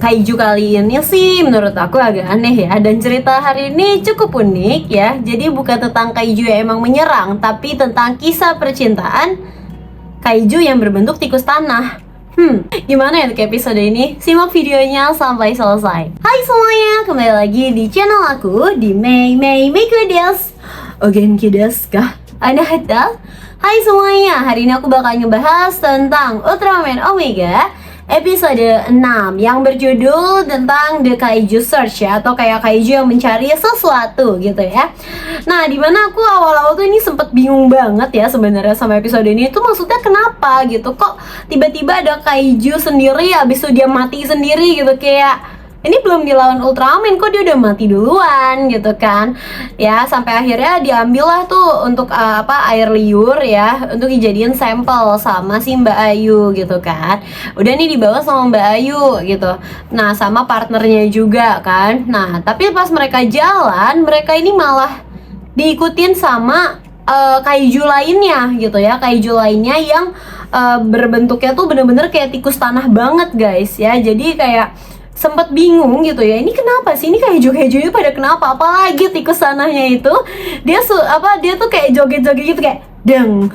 Kaiju kali ini sih menurut aku agak aneh ya. Dan cerita hari ini cukup unik ya. Jadi bukan tentang kaiju yang emang menyerang, tapi tentang kisah percintaan kaiju yang berbentuk tikus tanah. Gimana ya untuk episode ini? Simak videonya sampai selesai. Hai semuanya, kembali lagi di channel aku di Mei Kudes. Ogenki desu ka? Anahata? Hai semuanya, hari ini aku bakal ngebahas tentang Ultraman Omega episode 6 yang berjudul tentang The Kaiju Search ya, atau kayak kaiju yang mencari sesuatu gitu ya. Nah, dimana aku awal-awal tuh ini sempet bingung banget ya sebenarnya sama episode ini. Itu maksudnya kenapa gitu, kok tiba-tiba ada kaiju sendiri abis itu dia mati sendiri gitu. Kayak ini belum dilawan Ultraman kok dia udah mati duluan gitu kan ya. Sampai akhirnya diambil lah tuh untuk air liur ya, untuk dijadiin sampel sama si Mbak Ayu gitu kan. Udah nih dibawa sama Mbak Ayu gitu, nah sama partnernya juga kan. Nah tapi pas mereka jalan, mereka ini malah diikutin sama kaiju lainnya gitu ya. Kaiju lainnya yang berbentuknya tuh bener-bener kayak tikus tanah banget guys ya. Jadi kayak sempet bingung gitu ya, ini kenapa sih, ini kaiju itu pada kenapa, apalagi tikus tanahnya itu dia dia tuh kayak joget-joget gitu, kayak deng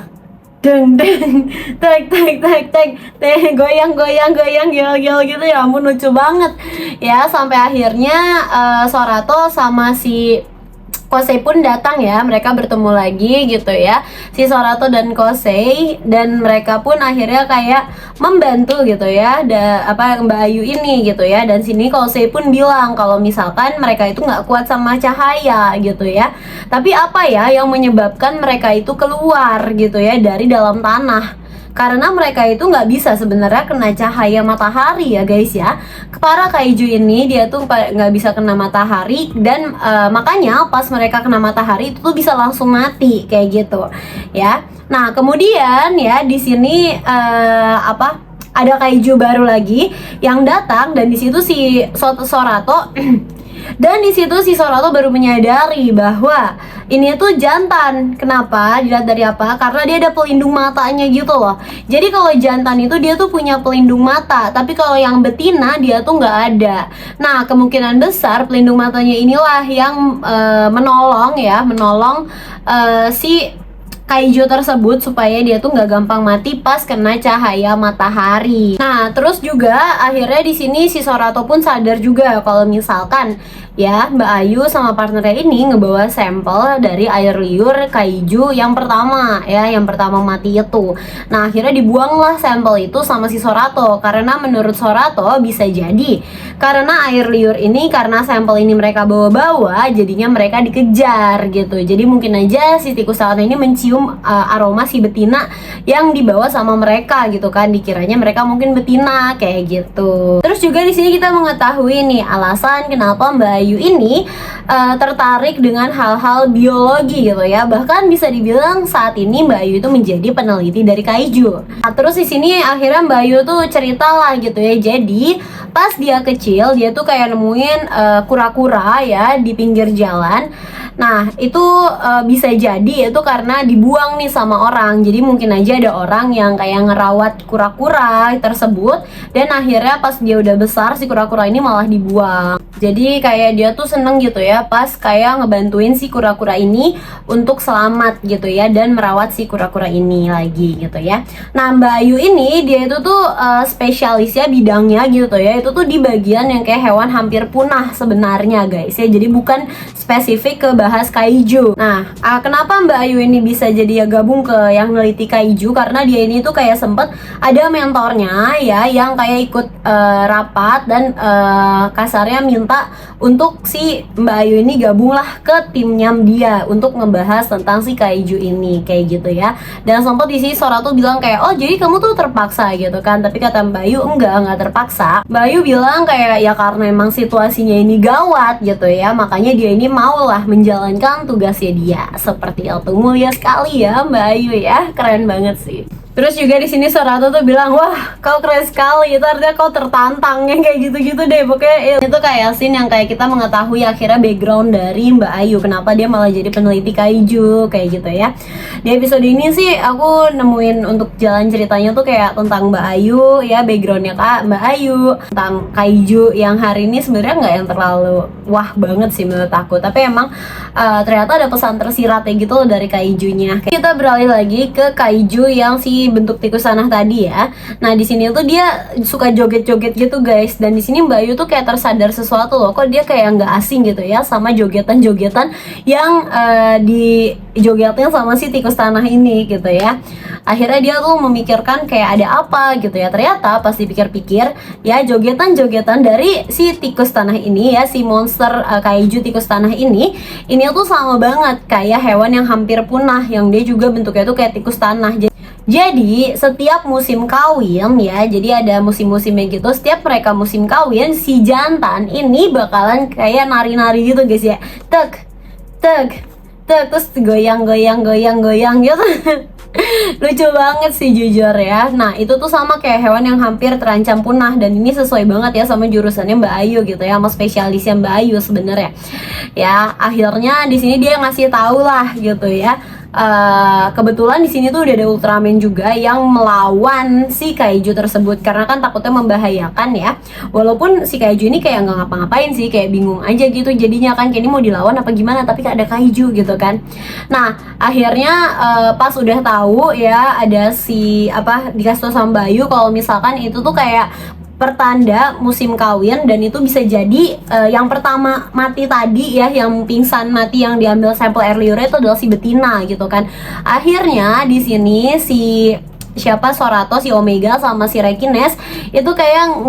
deng deng tek tek tek tek teh, goyang gel gitu ya ampun, lucu banget ya. Sampai akhirnya Sorato sama si Kosei pun datang ya, mereka bertemu lagi gitu ya, si Sorato dan Kosei, dan mereka pun akhirnya kayak membantu gitu ya, Mbak Ayu ini gitu ya. Dan sini Kosei pun bilang kalau misalkan mereka itu nggak kuat sama cahaya gitu ya, tapi apa ya yang menyebabkan mereka itu keluar gitu ya dari dalam tanah, karena mereka itu nggak bisa sebenarnya kena cahaya matahari ya guys ya. Para kaiju ini dia tuh nggak bisa kena matahari, dan makanya pas mereka kena matahari itu tuh bisa langsung mati kayak gitu ya. Nah kemudian ya di sini ada kaiju baru lagi yang datang, dan di situ si Sorato dan di situ si Sorato baru menyadari bahwa ini tuh jantan. Kenapa? Dilihat dari apa? Karena dia ada pelindung matanya gitu loh. Jadi kalau jantan itu dia tuh punya pelindung mata, tapi kalau yang betina dia tuh nggak ada. Nah kemungkinan besar pelindung matanya inilah yang menolong si kaiju tersebut supaya dia tuh nggak gampang mati pas kena cahaya matahari. Nah, terus juga akhirnya di sini si Sorato pun sadar juga kalau misalkan ya Mbak Ayu sama partnernya ini ngebawa sampel dari air liur kaiju yang pertama ya, yang pertama mati itu. Nah, akhirnya dibuanglah sampel itu sama si Sorato, karena menurut Sorato bisa jadi karena air liur ini, karena sampel ini mereka bawa-bawa, jadinya mereka dikejar gitu. Jadi mungkin aja si tikus tanah ini mencium aroma si betina yang dibawa sama mereka gitu kan, dikiranya mereka mungkin betina kayak gitu. Terus juga di sini kita mengetahui nih alasan kenapa Mbak Ayu ini tertarik dengan hal-hal biologi gitu ya. Bahkan bisa dibilang saat ini Mbak Ayu itu menjadi peneliti dari kaiju. Nah, terus di sini akhirnya Mbak Ayu tuh cerita lah gitu ya. Jadi pas dia kecil dia tuh kayak nemuin kura-kura ya di pinggir jalan. Nah itu bisa jadi itu karena dibuang nih sama orang. Jadi mungkin aja ada orang yang kayak ngerawat kura-kura tersebut, dan akhirnya pas dia udah besar si kura-kura ini malah dibuang. Jadi kayak dia tuh seneng gitu ya pas kayak ngebantuin si kura-kura ini untuk selamat gitu ya, dan merawat si kura-kura ini lagi gitu ya. Nah Mbak Ayu ini dia itu tuh spesialisnya bidangnya gitu ya, itu tuh di bagian yang kayak hewan hampir punah sebenarnya guys ya. Jadi bukan spesifik ke bahas kaiju. Nah kenapa Mbak Ayu ini bisa jadi ya gabung ke yang neliti kaiju, karena dia ini tuh kayak sempet ada mentornya ya yang kayak ikut rapat, dan kasarnya minta untuk si Mbak Ayu ini gabunglah ke timnya dia untuk ngebahas tentang si kaiju ini kayak gitu ya. Dan sempat di sini Sorato bilang kayak, oh jadi kamu tuh terpaksa gitu kan, tapi kata Mbak Ayu enggak terpaksa. Mbak Ayu bilang kayak ya karena emang situasinya ini gawat gitu ya, makanya dia ini maulah menjalankan tugasnya dia seperti itu. Mulia sekali ya Mbak Ayu ya, keren banget sih. Terus juga di sini Sorato tuh bilang, wah kau keren sekali, itu artinya kau tertantang, yang kayak gitu-gitu deh. Pokoknya itu kayak scene yang kayak kita mengetahui akhirnya background dari Mbak Ayu, kenapa dia malah jadi peneliti kaiju kayak gitu ya. Di episode ini sih aku nemuin untuk jalan ceritanya tuh kayak tentang Mbak Ayu ya, backgroundnya Mbak Ayu, tentang kaiju yang hari ini sebenarnya nggak yang terlalu wah banget sih menurut aku, tapi emang ternyata ada pesan tersiratnya gitu loh dari kaijunya. Kita beralih lagi ke kaiju yang si bentuk tikus tanah tadi ya. Nah di sini tuh dia suka joget-joget gitu guys, dan di sini Mbak Ayu tuh kayak tersadar sesuatu loh, kok dia kayak nggak asing gitu ya sama jogetan-jogetan yang di jogetnya sama si tikus tanah ini gitu ya. Akhirnya dia tuh memikirkan kayak ada apa gitu ya. Ternyata pas dipikir-pikir ya, jogetan-jogetan dari si tikus tanah ini ya, si monster kaiju tikus tanah ini tuh sama banget kayak hewan yang hampir punah, yang dia juga bentuknya tuh kayak tikus tanah. Jadi setiap musim kawin ya, jadi ada musim-musimnya gitu. Setiap mereka musim kawin, si jantan ini bakalan kayak nari-nari gitu guys ya. Tek, tek, tek, terus goyang-goyang gitu. Lucu banget sih jujur ya. Nah itu tuh sama kayak hewan yang hampir terancam punah, dan ini sesuai banget ya sama jurusannya Mbak Ayu gitu ya, sama spesialisnya Mbak Ayu sebenarnya. Ya akhirnya di sini dia ngasih tahu lah gitu ya. Kebetulan di sini tuh udah ada Ultraman juga yang melawan si kaiju tersebut, karena kan takutnya membahayakan ya. Walaupun si kaiju ini kayak nggak ngapa-ngapain sih, kayak bingung aja gitu jadinya kan, kayak ini mau dilawan apa gimana, tapi ada kaiju gitu kan. Nah akhirnya pas udah tahu ya ada si dikasih tau sama Bayu kalau misalkan itu tuh kayak pertanda musim kawin, dan itu bisa jadi yang pertama mati tadi ya, yang pingsan mati yang diambil sampel air liurnya itu adalah si betina gitu kan. Akhirnya di sini si Sorato, si Omega sama si Rekines itu kayak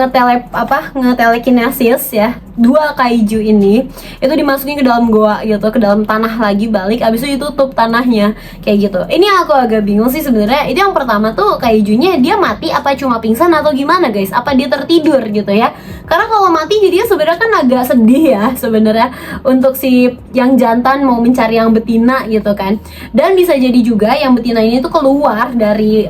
ngetelekinesis ya, dua kaiju ini itu dimasukin ke dalam goa gitu, ke dalam tanah lagi, balik abis itu ditutup tanahnya kayak gitu. Ini aku agak bingung sih sebenarnya, itu yang pertama tuh kaijunya dia mati apa cuma pingsan atau gimana guys, apa dia tertidur gitu ya. Karena kalau mati jadinya sebenarnya kan agak sedih ya sebenarnya untuk si yang jantan mau mencari yang betina gitu kan. Dan bisa jadi juga yang betina ini tuh keluar dari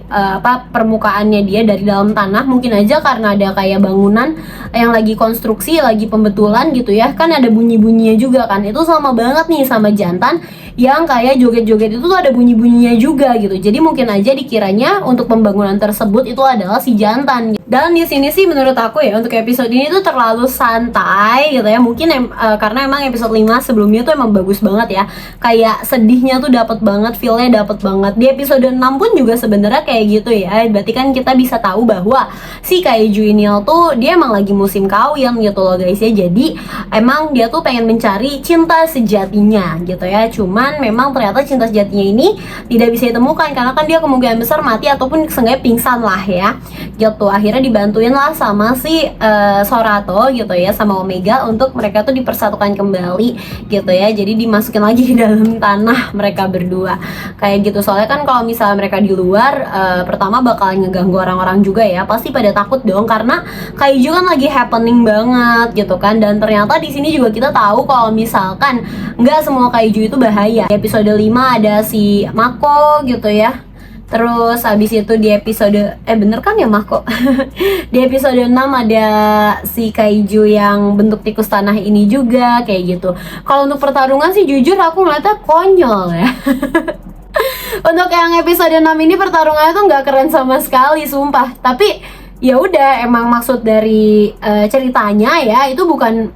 permukaannya dia, dari dalam tanah, mungkin aja karena ada kayak bangunan yang lagi konstruksi, lagi pembetulan gitu ya, kan ada bunyi-bunyinya juga kan. Itu sama banget nih sama jantan yang kayak joget-joget itu tuh ada bunyi-bunyinya juga gitu. Jadi mungkin aja dikiranya untuk pembangunan tersebut itu adalah si jantan. Dan di sini sih menurut aku ya, untuk episode ini tuh terlalu santai gitu ya. Mungkin karena emang episode 5 sebelumnya tuh emang bagus banget ya. Kayak sedihnya tuh dapat banget, feel-nya dapat banget. Di episode 6 pun juga sebenarnya kayak gitu ya. Berarti kan kita bisa tahu bahwa si kaiju ini tuh dia emang lagi musim kawin gitu loh guys ya. Jadi emang dia tuh pengen mencari cinta sejatinya gitu ya. Cuman memang ternyata cinta sejatinya ini tidak bisa ditemukan, karena kan dia kemungkinan besar mati ataupun seenggaknya pingsan lah ya gitu. Akhirnya dibantuin lah sama si Sorato gitu ya, sama Omega, untuk mereka tuh dipersatukan kembali gitu ya. Jadi dimasukin lagi ke dalam tanah mereka berdua kayak gitu. Soalnya kan kalau misalnya mereka di luar, pertama bakal ngeganggu orang-orang juga ya, pasti pada takut dong, karena kaiju kan lagi happening banget gitu kan. Dan ternyata di sini juga kita tahu kalau misalkan nggak semua kaiju itu bahaya. Di episode 5 ada si Mako gitu ya. Terus habis itu di episode bener kan ya Mako? Di episode 6 ada si kaiju yang bentuk tikus tanah ini juga kayak gitu. Kalau untuk pertarungan sih jujur aku ngeliatnya konyol ya. Untuk yang episode 6 ini pertarungannya tuh nggak keren sama sekali sumpah. Tapi ya udah, emang maksud dari ceritanya ya itu bukan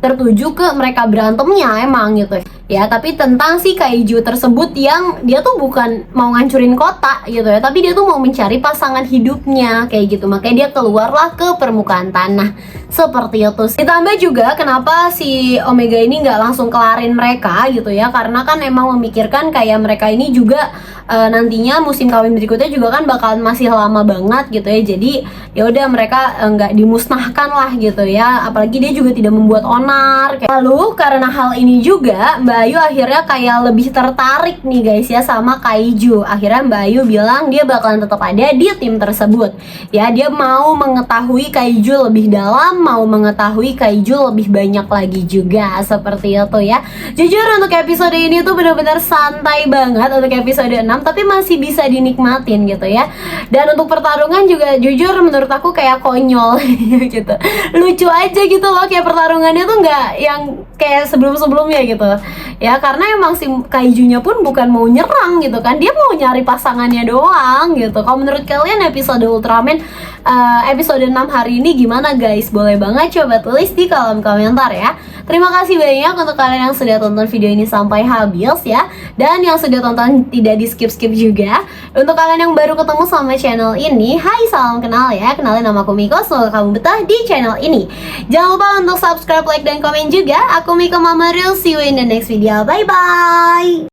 tertuju ke mereka berantemnya emang gitu ya, tapi tentang si kaiju tersebut yang dia tuh bukan mau ngancurin kota gitu ya, tapi dia tuh mau mencari pasangan hidupnya kayak gitu. Makanya dia keluarlah ke permukaan tanah seperti itu. Ditambah juga kenapa si Omega ini nggak langsung kelarin mereka gitu ya, karena kan emang memikirkan kayak mereka ini juga nantinya musim kawin berikutnya juga kan bakalan masih lama banget gitu ya. Jadi ya udah mereka nggak dimusnahkan lah gitu ya, apalagi dia juga tidak membuat onar. Lalu karena hal ini juga Mbak Ayu akhirnya kayak lebih tertarik nih guys ya sama Kaiju. Akhirnya Mbak Ayu bilang dia bakalan tetap ada di tim tersebut. Ya, dia mau mengetahui Kaiju lebih dalam, mau mengetahui Kaiju lebih banyak lagi juga, seperti itu ya. Jujur untuk episode ini tuh benar-benar santai banget untuk episode 6, tapi masih bisa dinikmatin gitu ya. Dan untuk pertarungan juga jujur menurut aku kayak konyol gitu. Lucu aja gitu loh, kayak pertarungannya tuh nggak yang kayak sebelum-sebelumnya gitu ya, karena emang si Kaijunya pun bukan mau nyerang gitu kan, dia mau nyari pasangannya doang gitu. Kalau menurut kalian episode Ultraman episode 6 hari ini gimana guys? Boleh banget coba tulis di kolom komentar ya. Terima kasih banyak untuk kalian yang sudah tonton video ini sampai habis ya, dan yang sudah tonton tidak di skip-skip juga. Untuk kalian yang baru ketemu sama channel ini, hai, salam kenal ya. Kenalin, nama aku Miko, semoga kamu betah di channel ini. Jangan lupa untuk subscribe, like, dan komen juga. Aku Miko Mama Real, see you in the next video, bye bye.